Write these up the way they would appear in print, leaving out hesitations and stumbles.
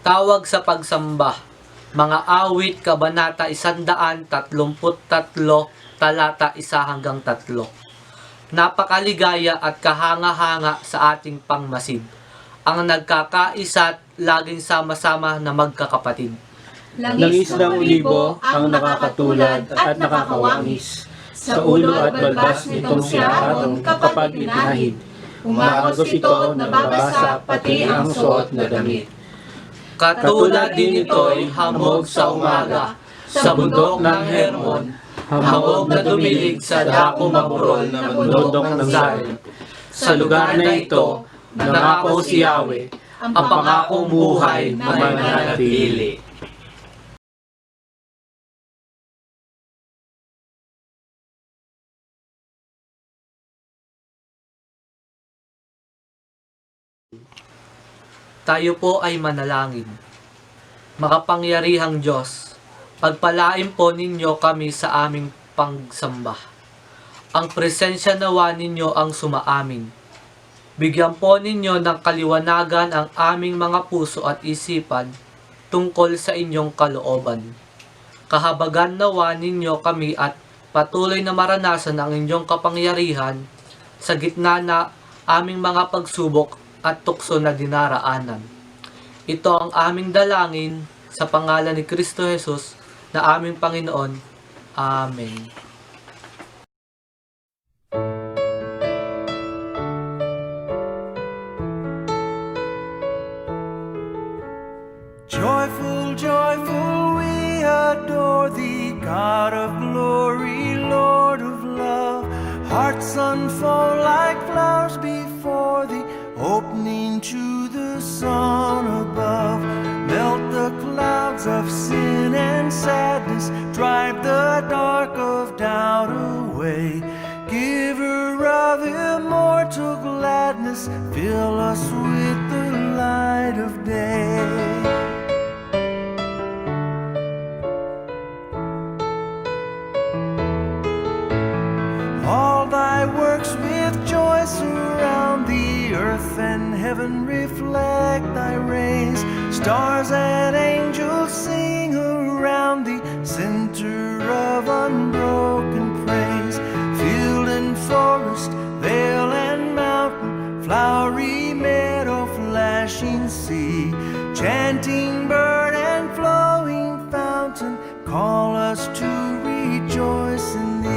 Tawag sa pagsamba. Mga awit, kabanata 133, talata 1-3. Napakaligaya at kahanga-hanga sa ating pangmasid, ang nagkakaisa't laging sama-sama na magkakapatid. Langis ng ulibo ang nakakatulad at nakakawangis. Sa ulo at balbas nitong sinaharon kapag itinahid. Umaagos ito, nababasa pati ang suot na damit. Katulad din ito'y hamog sa umaga, sa bundok ng Hermon, hamog na dumilig sa dako maburol na bundok ng Zion. Sa lugar na ito, nangako si Yahweh, ang pangakong buhay mananatili. Tayo po ay manalangin. Makapangyarihang Diyos, pagpalain po ninyo kami sa aming pagsamba. Ang presensya nawa ninyo ang sumaamin. Bigyan po ninyo ng kaliwanagan ang aming mga puso at isipan tungkol sa inyong kalooban. Kahabagan nawa ninyo kami at patuloy na maranasan ang inyong kapangyarihan sa gitna na aming mga pagsubok at tukso na dinaraanan. Ito ang aming dalangin sa pangalan ni Kristo Jesus na aming Panginoon. Amen. Joyful, joyful, we adore thee, God of glory, Lord of love. Hearts unfold like flowers before thee, opening to the sun above. Melt the clouds of sin and sadness, drive the dark of doubt away. Giver of immortal gladness, fill us with the light of day. All thy works with joy surround thee, earth and heaven reflect thy rays. Stars and angels sing around thee, center of unbroken praise. Field and forest, vale and mountain, flowery meadow, flashing sea, chanting bird and flowing fountain, call us to rejoice in thee.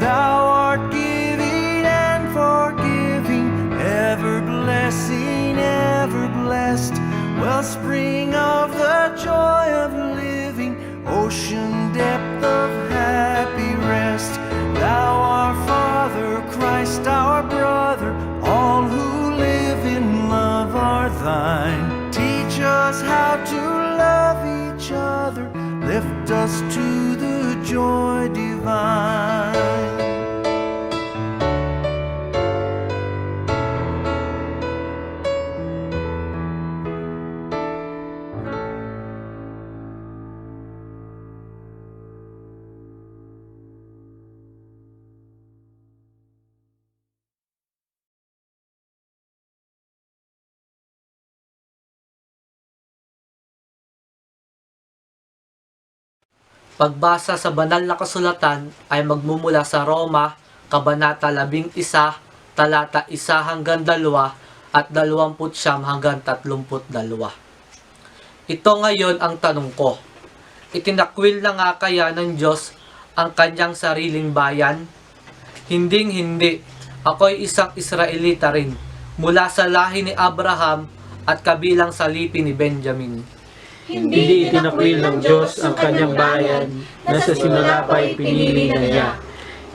Thou art giving and forgiving, ever blessing, ever blessed, wellspring of the joy of living, ocean depth of happy rest. Thou our Father, Christ our brother, all who live in love are thine. Teach us how to love each other, lift us to the joy divine. Pagbasa sa banal na kasulatan ay magmumula sa Roma, Kabanata 11, talata 1-2 at 29-32. Ito ngayon ang tanong ko. Itinakwil na nga kaya ng Diyos ang kanyang sariling bayan? Hinding-hindi. Ako'y isang Israelita rin, mula sa lahi ni Abraham at kabilang sa lipi ni Benjamin. Hindi itinakwil ng Diyos ang kanyang bayan na sa simula pa'y pinili na niya.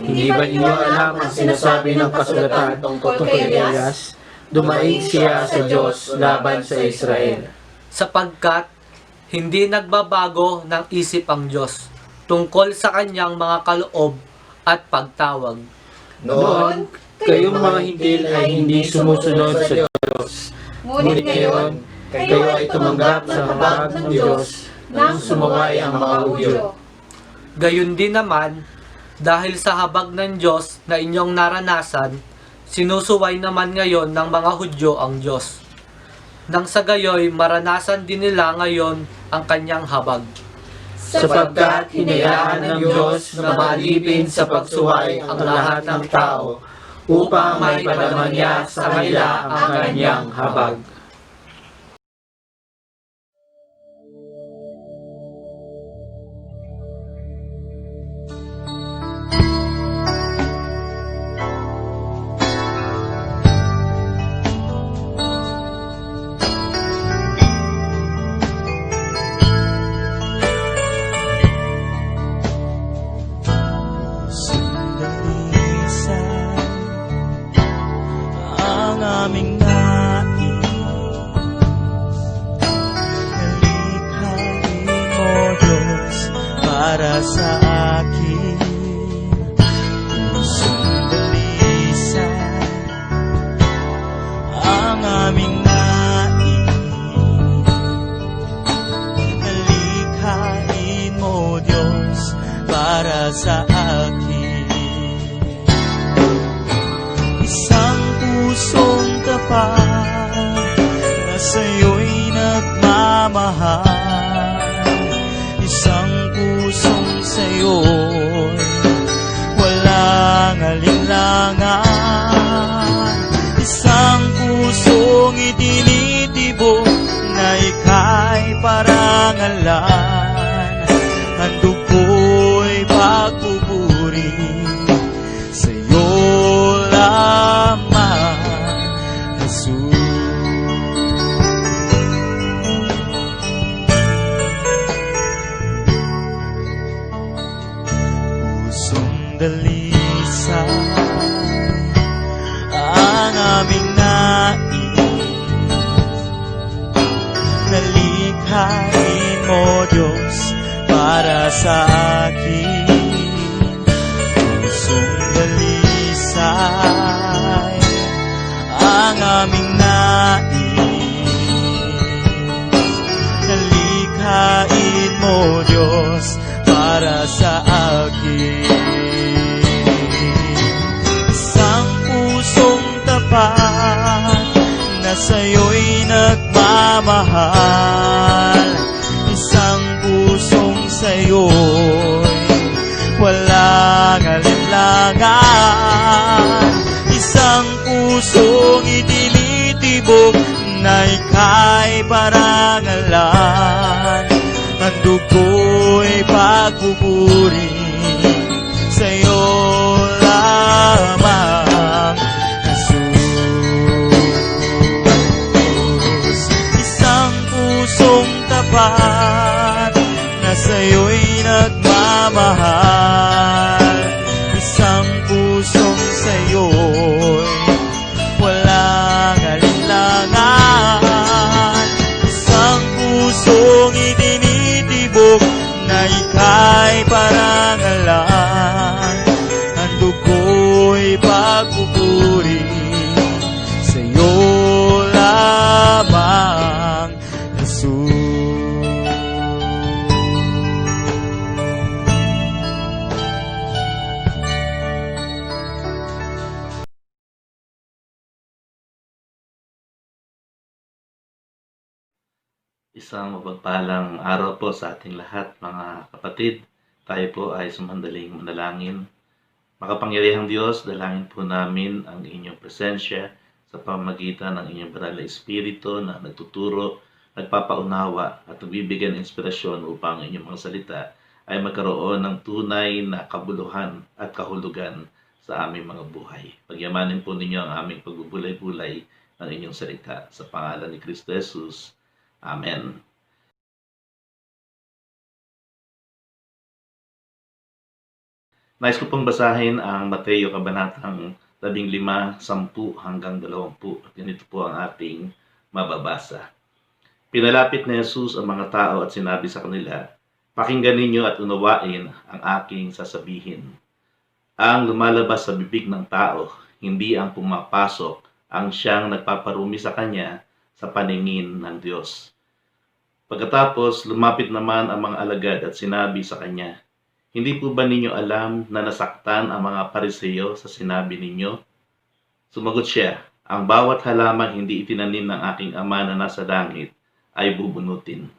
Hindi ba ninyo alam ang sinasabi ng kasulatan tungkol kay Elias? Dumaing siya sa Diyos laban sa Israel. Sapagkat hindi nagbabago ng isip ang Diyos tungkol sa kanyang mga kaloob at pagtawag. Noon, kayong mga hintil ay hindi sumusunod sa Diyos. Ngunit ngayon, kayo ay tumanggap sa habag ng Diyos nang sumaway ang mga Hudyo. Gayon din naman, Dahil sa habag ng Diyos na inyong naranasan, sinusuway naman ngayon ng mga Hudyo ang Diyos. Nang sa gayoy, maranasan din nila ngayon ang kanyang habag. Sapagkat hinayaan ng Diyos na maalipin sa pagsuway ang lahat ng tao, upang may palaman niya sa kanila ang kanyang habag. Sandalisan ang aming nais. Nalikhain mo, Diyos, para sa akin. Sandalisan ang aming nais. Nalikhain mo, Diyos, para sa akin. Isang pusong tapat na sa'yo'y nagmamahal. Isang pusong sa'yo'y walang alinlangan. Isang pusong itinitibok na ika'y parangalan. Handog ko'y pagpupuri sa'yo lamang, Jesus. Pusong dalisay ang aming nais. Nalikhain mo, Diyos, para sa akin. Pusong dalisay ang aming nais. Nalikhain mo, Diyos, para sa akin. Isang pusong tapat na sa'yo'y nagmamahal. Isang pusong sa'yo'y walang alinlangan. Isang pusong itinitibok na ika'y parangalan. Handog ko'y pagpupuri sa'yo lamang, Jesus. Isang pusong tapat na sa'yo'y nagmamahal. Isang pusong sa'yo'y walang alinlangan. Isang pusong itinitibok na ika'y parangalan. Handog ko'y pagpupuri sa'yo lamang, Jesus. Isang mapagpalang araw po sa ating lahat, mga kapatid. Tayo po ay sumandaling manalangin. Makapangyarihang Diyos, dalangin po namin ang inyong presensya sa pamamagitan ng inyong banal na Espiritu na nagtuturo, nagpapaunawa at nagbibigay ng inspirasyon upang ang inyong mga salita ay magkaroon ng tunay na kabuluhan at kahulugan sa aming mga buhay. Pagyamanin po ninyo ang aming pagbubulay-bulay ng inyong salita sa pangalan ni Kristo Jesus. Amen. Nais ko pong basahin ang Mateo Kabanatang 15, 10 hanggang 20. At ganito po ang ating mababasa. Pinalapit ni Jesus ang mga tao at sinabi sa kanila, "Pakinggan ninyo at unawain ang aking sasabihin. Ang lumalabas sa bibig ng tao, hindi ang pumapasok ang siyang nagpaparumi sa kanya sa paningin ng Diyos." Pagkatapos, lumapit naman ang mga alagad at sinabi sa kanya, Hindi po ba ninyo alam na nasaktan ang mga Pariseo sa sinabi ninyo? Sumagot siya, ang bawat halaman hindi itinanim ng aking Ama na nasa langit ay bubunutin.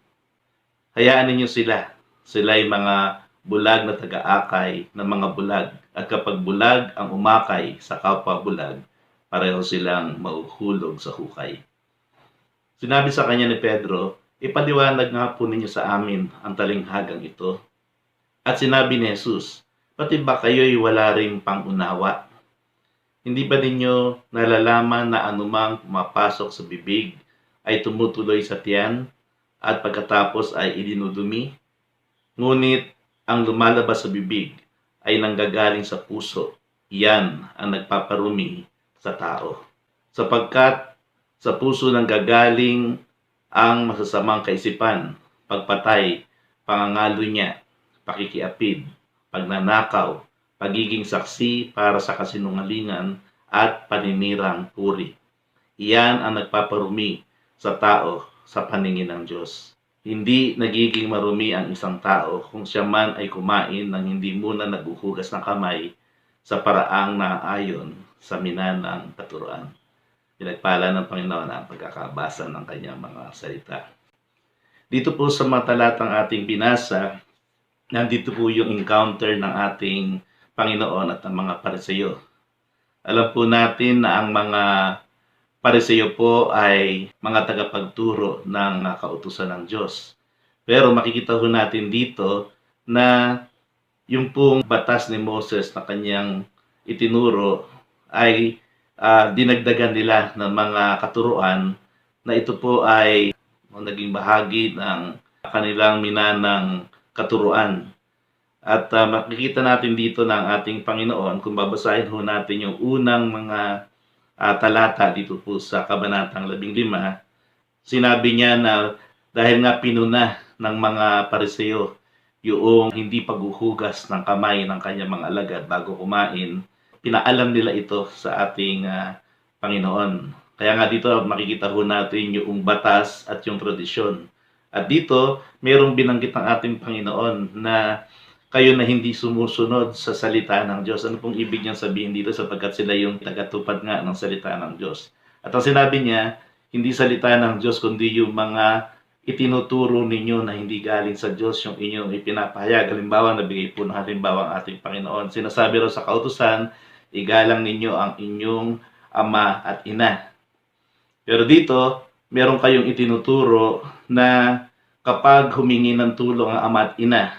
Hayaan ninyo sila. Sila'y mga bulag na taga-akay ng mga bulag. At kapag bulag ang umakay sa kapwa bulag, pareho silang mauhulog sa hukay. Sinabi sa kanya ni Pedro, ipaliwanag nga po ninyo sa amin ang talinghagang ito. At sinabi ni Jesus, pati ba kayo'y wala ring pangunawa? Hindi ba ninyo nalalaman na anumang mapasok sa bibig ay tumutuloy sa tiyan at pagkatapos ay idinudumi? Ngunit ang lumalabas sa bibig ay nanggagaling sa puso. Yan ang nagpaparumi sa tao. Sapagkat sa puso nanggagaling ang masasamang kaisipan, pagpatay, pangangalo niya, pakikiapid, pagnanakaw, pagiging saksi para sa kasinungalingan at paninirang puri. Iyan ang nagpaparumi sa tao sa paningin ng Diyos. Hindi nagiging marumi ang isang tao kung siya man ay kumain ng hindi muna naghuhugas ng kamay sa paraang naayon sa minanang katuruan. Pinagpala ng Panginoon ang pagkakabasa ng kanyang mga salita. Dito po sa mga talatang ating binasa, nandito po yung encounter ng ating Panginoon at ang mga Pariseo. Alam po natin na ang mga Pariseo po ay mga tagapagturo ng kautusan ng Diyos. Pero makikita po natin dito na yung pong batas ni Moses na kanyang itinuro ay dinagdagan nila ng mga katuruan na ito po ay naging bahagi ng kanilang minanang katuruan. At makikita natin dito ng ating Panginoon, kung babasahin ho natin yung unang mga talata dito po sa Kabanatang 15, sinabi niya na dahil nga pinuna ng mga Pariseo yung hindi paghuhugas ng kamay ng kanyang mga alagad bago kumain, pinaalam nila ito sa ating Panginoon. Kaya nga dito makikita ho natin yung batas at yung tradisyon. At dito, mayroong binanggit ng ating Panginoon na kayo na hindi sumusunod sa salita ng Diyos. Ano pong ibig niyang sabihin dito sapagkat sila yung tagatupad nga ng salita ng Diyos. At ang sinabi niya, hindi salita ng Diyos kundi yung mga itinuturo ninyo na hindi galing sa Diyos yung inyong ipinapahayag. Halimbawa, nabigay po ng halimbawa ang ating Panginoon. Sinasabi raw sa kautusan, igalang ninyo ang inyong ama at ina. Pero dito, meron kayong itinuturo na kapag humingi ng tulong ang ama at ina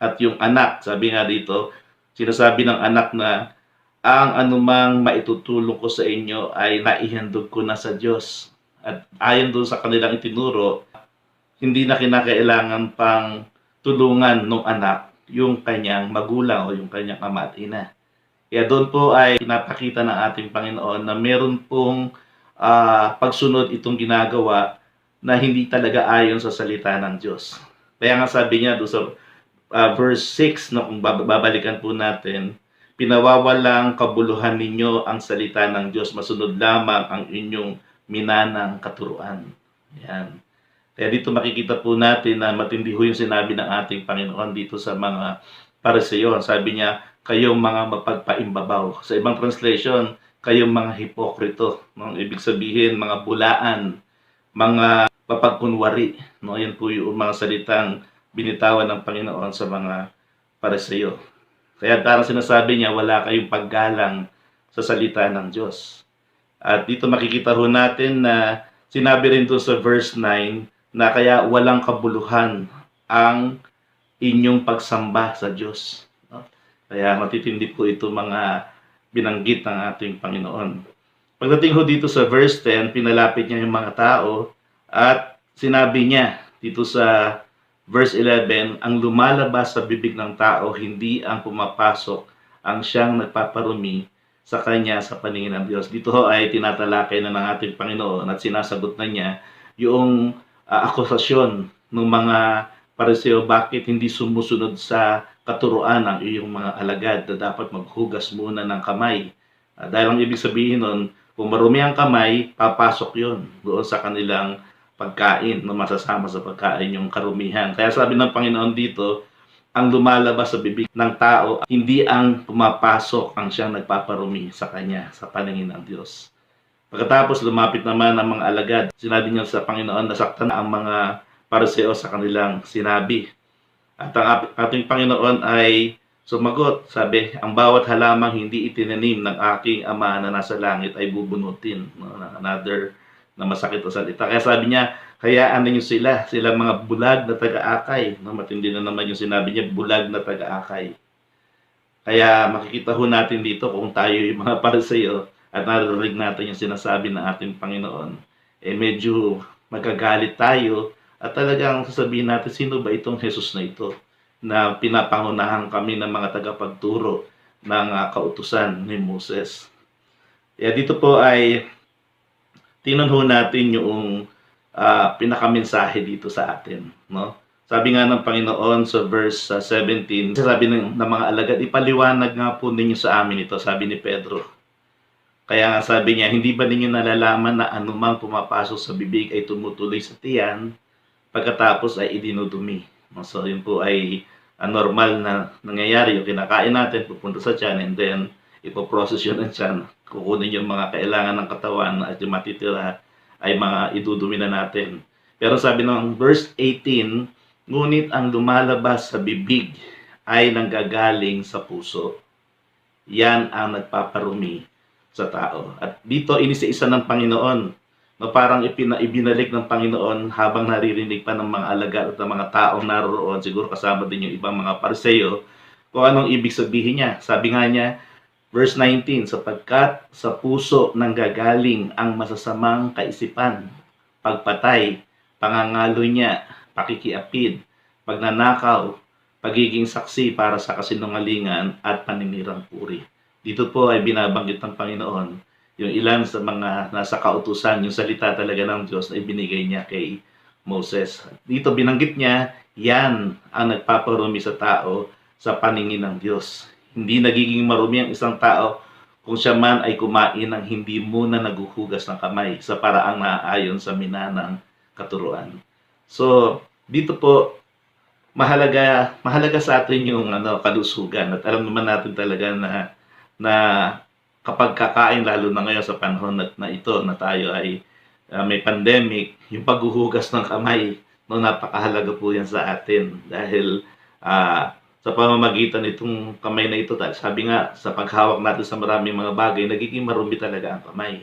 at yung anak, sabi nga dito, sinasabi ng anak na ang anumang maitutulong ko sa inyo ay naihandog ko na sa Diyos. At ayon doon sa kanilang itinuro, hindi na kinakailangan pang tulungan ng anak yung kanyang magulang o yung kanyang ama at ina. Kaya doon po ay pinapakita ng ating Panginoon na meron pong pagsunod itong ginagawa na hindi talaga ayon sa salita ng Diyos. Kaya nga sabi niya doon sa verse 6, no, kung babalikan po natin, pinawawalang kabuluhan ninyo ang salita ng Diyos, masunod lamang ang inyong minanang katuruan. Yan. Kaya dito makikita po natin na matindi ho yung sinabi ng ating Panginoon dito sa mga Pariseo. Sabi niya, kayong mga mapagpaimbabaw. Sa ibang translation, kayong mga hipokrito. No? Ibig sabihin, mga bulaan, mga papagkunwari. No? Yan po yung mga salitang binitawan ng Panginoon sa mga Pariseo. Kaya parang sinasabi niya, wala kayong paggalang sa salita ng Diyos. At dito makikita ho natin na sinabi rin doon sa verse 9 na kaya walang kabuluhan ang inyong pagsamba sa Diyos. No? Kaya matitindi po ito mga binanggit ng ating Panginoon. Pagdating ho dito sa verse 10, pinalapit niya yung mga tao at sinabi niya dito sa verse 11, ang lumalabas sa bibig ng tao, hindi ang pumapasok ang siyang nagpaparumi sa kanya sa paningin ng Diyos. Dito ho ay tinatalakay na ng ating Panginoon at sinasagot na niya yung akusasyon ng mga Pariseo, bakit hindi sumusunod sa katuruan ang iyong mga alagad na dapat maghugas muna ng kamay. Dahil ang ibig sabihin nun, kung marumi ang kamay, papasok yun doon sa kanilang pagkain na masasama sa pagkain yung karumihan. Kaya sabi ng Panginoon dito, ang lumalabas sa bibig ng tao, hindi ang pumapasok ang siyang nagpaparumi sa kanya, sa paningin ng Diyos. Pagkatapos lumapit naman ang mga alagad, sinabi niya sa Panginoon, nasaktan ang mga pariseo sa kanilang sinabi. At ang ating Panginoon ay sumagot, sabi, ang bawat halamang hindi itinanim ng aking Ama na nasa langit ay bubunutin. No? Another na masakit na salita. Kaya sabi niya, hayaan ninyo sila mga bulag na taga-akay. No? Matindi na naman yung sinabi niya, bulag na taga-akay. Kaya makikita ho natin dito kung tayo yung mga pariseo at narinig natin yung sinasabi ng ating Panginoon, medyo magagalit tayo at talagang sasabihin natin, sino ba itong Jesus na ito na pinapangunahan kami ng mga tagapagturo ng kautusan ni Moses. Kaya dito po ay tingnan ho natin yung pinakamensahe dito sa atin. No? Sabi nga ng Panginoon sa verse 17, sabi ng mga alagad, ipaliwanag nga po ninyo sa amin ito, sabi ni Pedro. Kaya nga sabi niya, hindi ba ninyo nalalaman na anumang pumapasok sa bibig ay tumutuloy sa tiyan, pagkatapos ay idinudumi. So yun po ay normal na nangyayari. Yung kinakain natin, pupunta sa tiyan, and then ipoprocess yun ng tiyan. Kukunin yung mga kailangan ng katawan at yung matitira ay mga idudumi na natin. Pero sabi ng verse 18, ngunit ang lumalabas sa bibig ay nanggagaling sa puso. Yan ang nagpaparumi sa tao. At dito inisa-isa ng Panginoon. No, parang ibinalik ng Panginoon habang naririnig pa ng mga alagad at ng mga taong naroon, siguro kasama din yung ibang mga pariseo, kung anong ibig sabihin niya. Sabi nga niya, verse 19, sapagkat sa puso nanggagaling ang masasamang kaisipan, pagpatay, pangangalo niya, pakikiapid, pagnanakaw, pagiging saksi para sa kasinungalingan at paninirang puri. Dito po ay binabanggit ng Panginoon yung ilan sa mga nasa kautusan, yung salita talaga ng Diyos na ibinigay niya kay Moses. Dito binanggit niya, yan ang nagpaparumi sa tao sa paningin ng Diyos. Hindi nagiging marumi ang isang tao kung siya man ay kumain ng hindi muna naguhugas ng kamay sa paraang naaayon sa minanang katuruan. So, dito po, mahalaga sa atin yung kalusugan. At alam naman natin talaga na kapag kakain, lalo na ngayon sa panahon na ito na tayo ay may pandemic, yung paghuhugas ng kamay, napakahalaga po yan sa atin dahil sa pamamagitan nitong kamay na ito, sabi nga sa paghawak natin sa maraming mga bagay, nagiging marumi talaga ang kamay.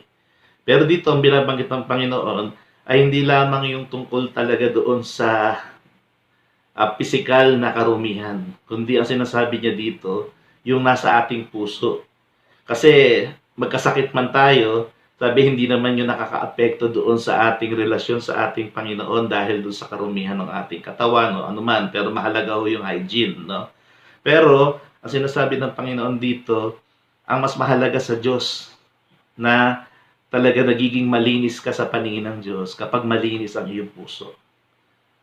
Pero dito ang binabanggit ng Panginoon ay hindi lamang yung tungkol talaga doon sa pisikal na karumihan, kundi ang sinasabi niya dito yung nasa ating puso. Kasi magkasakit man tayo, sabi hindi naman yun nakakaapekto doon sa ating relasyon sa ating Panginoon dahil doon sa karumihan ng ating katawan o anuman. Pero mahalaga ho yung hygiene. No? Pero ang sinasabi ng Panginoon dito, ang mas mahalaga sa Diyos na talaga nagiging malinis ka sa paningin ng Diyos kapag malinis ang iyong puso.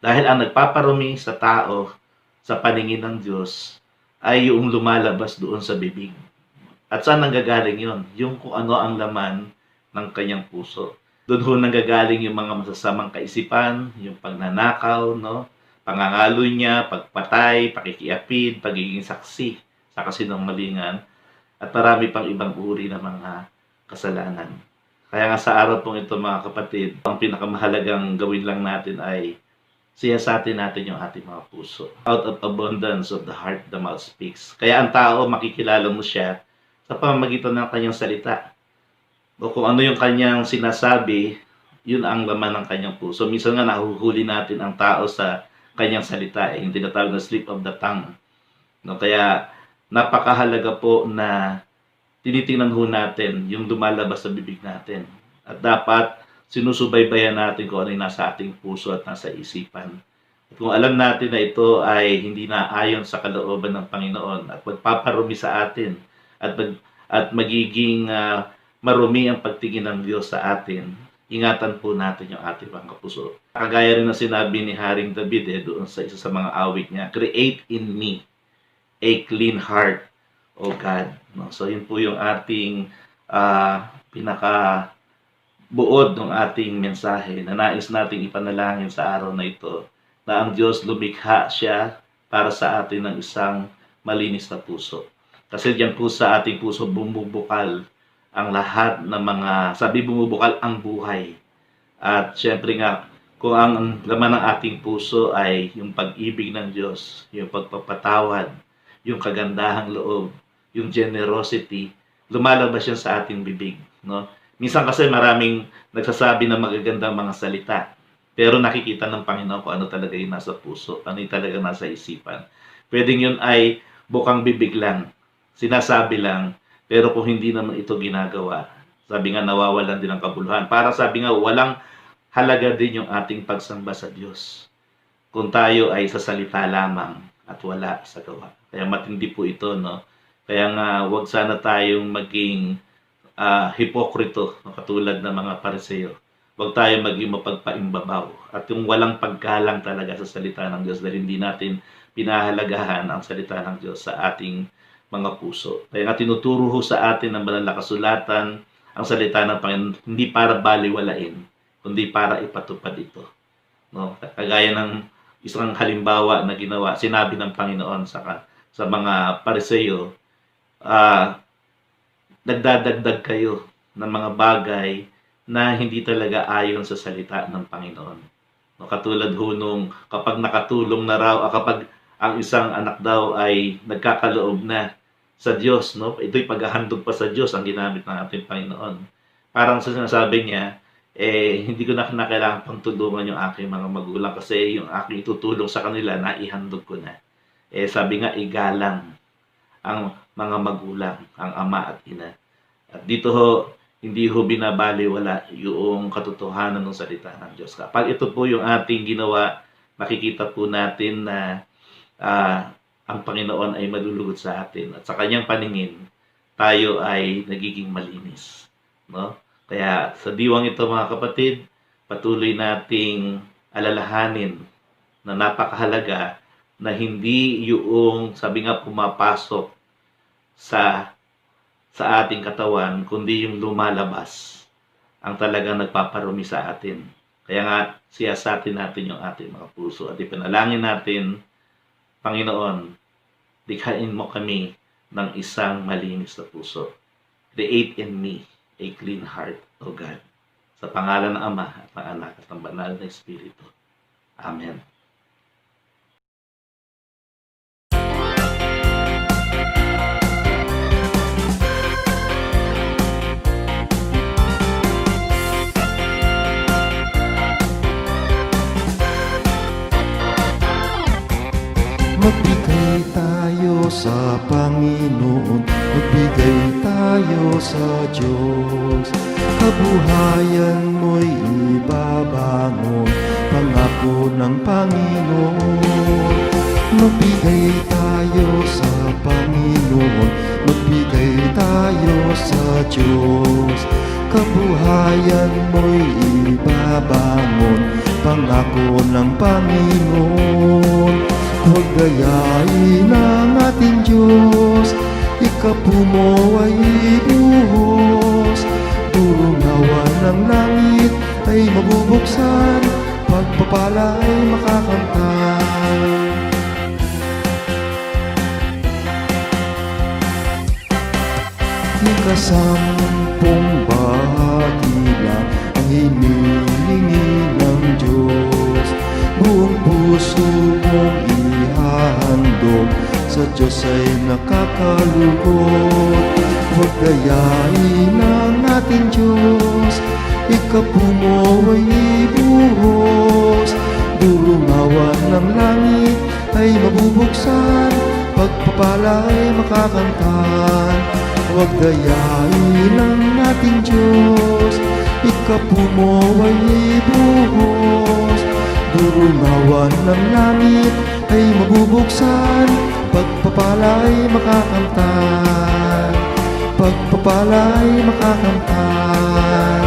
Dahil ang nagpaparumi sa tao sa paningin ng Diyos ay yung lumalabas doon sa bibig. At saan nanggagaling yun? Yung kung ano ang laman ng kanyang puso. Doon ho nanggagaling yung mga masasamang kaisipan, yung pagnanakaw, pangangalo niya, pagpatay, pakikiapid, pagiging saksi sa kasinungalingan, at marami pang ibang uri ng mga kasalanan. Kaya nga sa araw pong ito mga kapatid, ang pinakamahalagang gawin lang natin ay siyasatin natin yung ating mga puso. Out of abundance of the heart, the mouth speaks. Kaya ang tao, makikilala mo siya sa pamamagitan ng kanyang salita. O kung ano yung kanyang sinasabi, yun ang laman ng kanyang puso. Minsan nga nahuhuli natin ang tao sa kanyang salita, yung tinatawag na slip of the tongue. Kaya napakahalaga po na tinitingnan ho natin yung lumalabas sa bibig natin. At dapat sinusubaybayan natin kung ano yung nasa ating puso at nasa isipan. At kung alam natin na ito ay hindi na ayon sa kalooban ng Panginoon at magpaparumi sa atin at magiging marumi ang pagtingin ng Diyos sa atin, ingatan po natin yung ating mga puso. Kagaya rin na sinabi ni Haring David doon sa isa sa mga awit niya, create in me a clean heart, O God. So yun po yung ating pinaka-buod ng ating mensahe na nais nating ipanalangin sa araw na ito, na ang Diyos lumikha siya para sa atin ng isang malinis na puso. Kasi diyan po sa ating puso bumubukal ang lahat ng mga, sabi bumubukal ang buhay. At syempre nga, kung ang laman ng ating puso ay yung pag-ibig ng Diyos, yung pagpapatawad, yung kagandahang loob, yung generosity, lumalabas yan sa ating bibig, no? Minsan kasi maraming nagsasabi ng magagandang mga salita, pero nakikita ng Panginoon kung ano talaga yung nasa puso, ano yung talaga nasa isipan. Pwedeng yun ay bukang bibig lang, sinasabi lang, pero kung hindi naman ito ginagawa, sabi nga nawawalan din ng kabuluhan. Para sabi nga, walang halaga din yung ating pagsamba sa Diyos kung tayo ay sa salita lamang at wala sa gawa. Kaya matindi po ito, no? Kaya nga, wag sana tayong maging hipokrito, no? Katulad ng mga Pariseo. Wag tayo maging mapagpaimbabaw at yung walang paggalang talaga sa salita ng Diyos dahil hindi natin pinahalagahan ang salita ng Diyos sa ating mga puso. Kaya nga tinuturo ho sa atin ng banal na kasulatan ang salita ng Panginoon, hindi para baliwalain, kundi para ipatupad ito. No? Kagaya ng isang halimbawa na ginawa, sinabi ng Panginoon sa mga Pariseo, nagdadagdag kayo ng mga bagay na hindi talaga ayon sa salita ng Panginoon. No, katulad ho nung kapag nakatulong na raw, kapag ang isang anak daw ay nagkakaloob na sa Diyos, no? Ito'y paghahandog pa sa Diyos ang ginamit ng ating Panginoon. Parang sa sinasabi niya, hindi ko na kailangan pang tulungan yung aking mga magulang kasi yung aking tutulong sa kanila na ihandog ko na. Sabi nga, igalang ang mga magulang, ang ama at ina. At dito ho, hindi ho binabaliwala yung katotohanan ng salita ng Diyos. Kapag ito po yung ating ginawa, makikita po natin na ang Panginoon ay malulugod sa atin. At sa kanyang paningin, tayo ay nagiging malinis. No? Kaya sa diwang ito mga kapatid, patuloy nating alalahanin na napakahalaga na hindi yung, sabi nga, pumapasok sa ating katawan, kundi yung lumalabas ang talagang nagpaparumi sa atin. Kaya nga, siyasatin natin yung ating mga puso at ipanalangin natin, Panginoon, likhain mo kami ng isang malinis na puso. Create in me a clean heart, O God. Sa pangalan ng Ama at ng Anak at ng Banal na Espiritu. Amen. Magbigay tayo sa Panginoon, magbigay tayo sa Diyos. Kabuhayan mo'y ibabangon, pangako ng Panginoon. Magbigay tayo sa Panginoon, magbigay tayo sa Diyos. Kabuhayan mo'y ibabangon, pangako ng Panginoon. Huwag gayain ang ating Diyos, ikapu mo ay ibuhos. Durungawan ng langit ay mabubuksan, pagpapala ay makakamtan. Ikasampung bahagi lang ang hinihingi ng Diyos. Buong puso mong ihahandog, sa Diyos ay nakakalugod. Huwag gayain ang ating Diyos, ikapu mo ay ibuhos. Durungawan ng langit ay mabubuksan, pagpapala ay makakamtan. Huwag gayain ang ating Diyos, ikapu mo ay ibuhos. Durungawan ng langit ay mabubuksan, pagpapala ay makakamtan. Pagpapala ay makakamtan,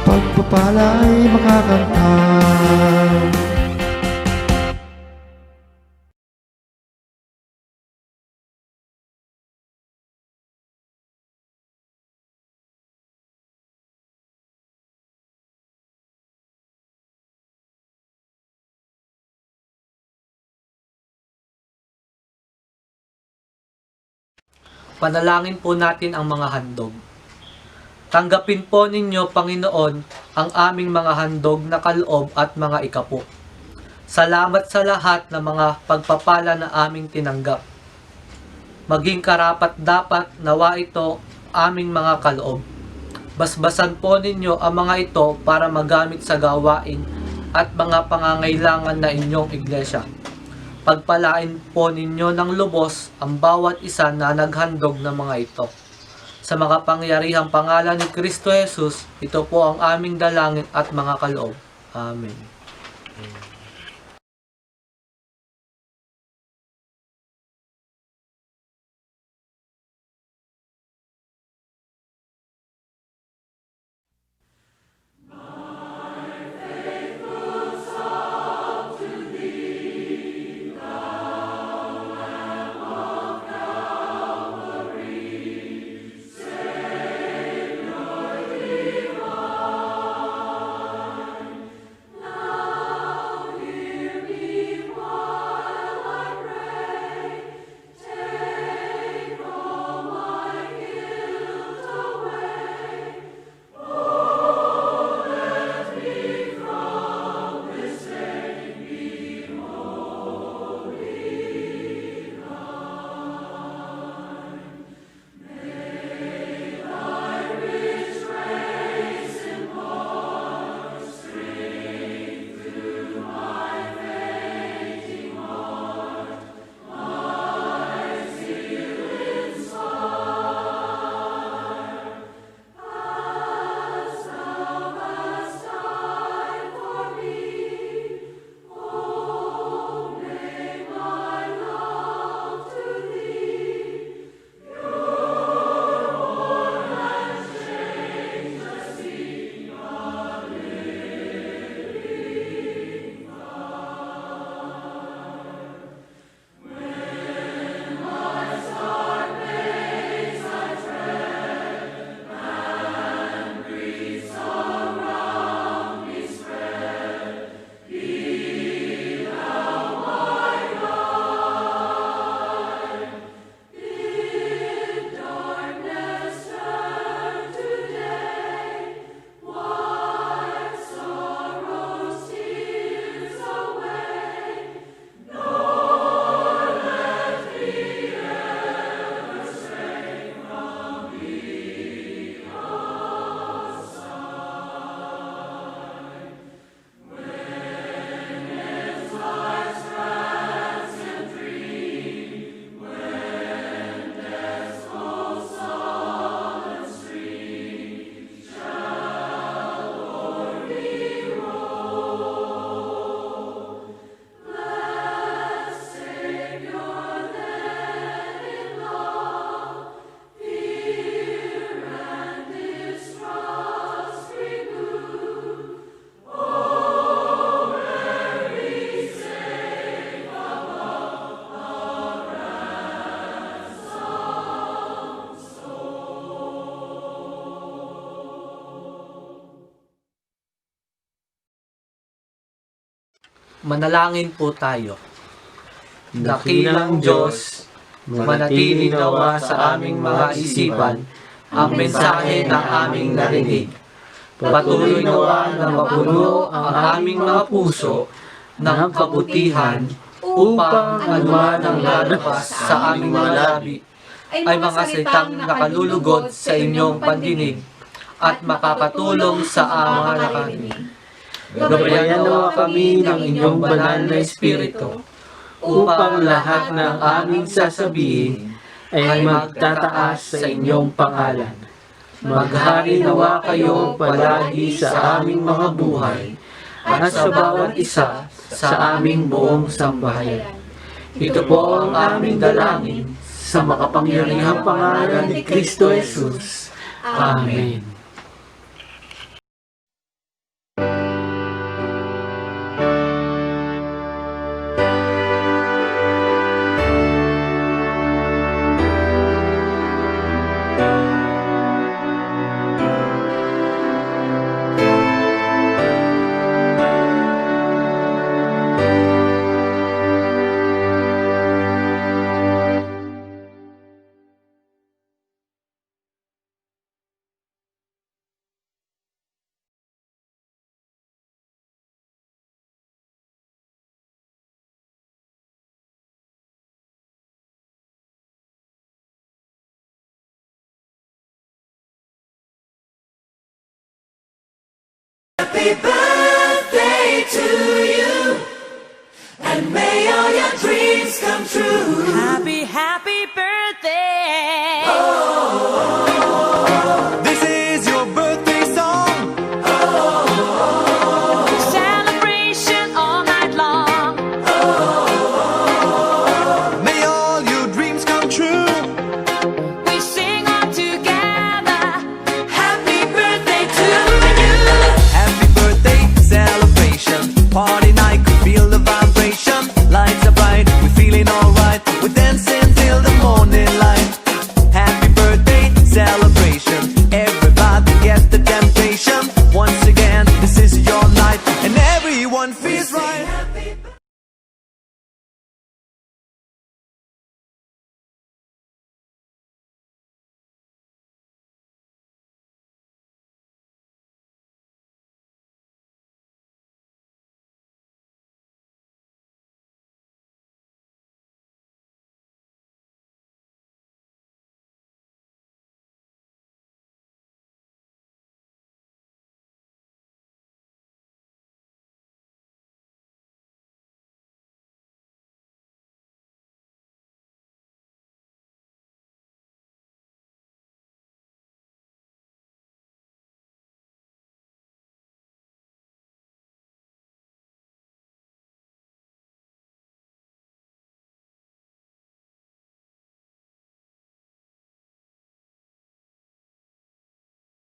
pagpapala ay makakamtan. Panalangin po natin ang mga handog. Tanggapin po ninyo, Panginoon, ang aming mga handog na kaloob at mga ikapo. Salamat sa lahat ng mga pagpapala na aming tinanggap. Maging karapat-dapat nawa ito aming mga kaloob. Basbasan po ninyo ang mga ito para magamit sa gawain at mga pangangailangan na inyong iglesia. Pagpalain po ninyo ng lubos ang bawat isa na naghandog ng mga ito. Sa makapangyarihang pangalan ni Kristo Jesus, ito po ang aming dalangin at mga kaloob. Amen. Manalangin po tayo. Dakilang Diyos, manatili nawa sa aming mga isipan ang mensahe ng aming narinig. Patuloy nawa na mapuno ang aming mga puso ng kabutihan upang anuman ang lalabas sa aming mga labi ay mga salitang nakalulugod sa inyong pandinig at makakatulong sa aming nakarinig. Gabayan nawa kami ng inyong banal na Espiritu upang lahat ng aming sasabihin ay magtataas sa inyong pangalan. Maghari nawa kayo palagi sa aming mga buhay at sa bawat isa sa aming buong sambahayan. Ito po ang aming dalangin sa makapangyarihang pangalan ni Kristo Jesus. Amen. Happy birthday to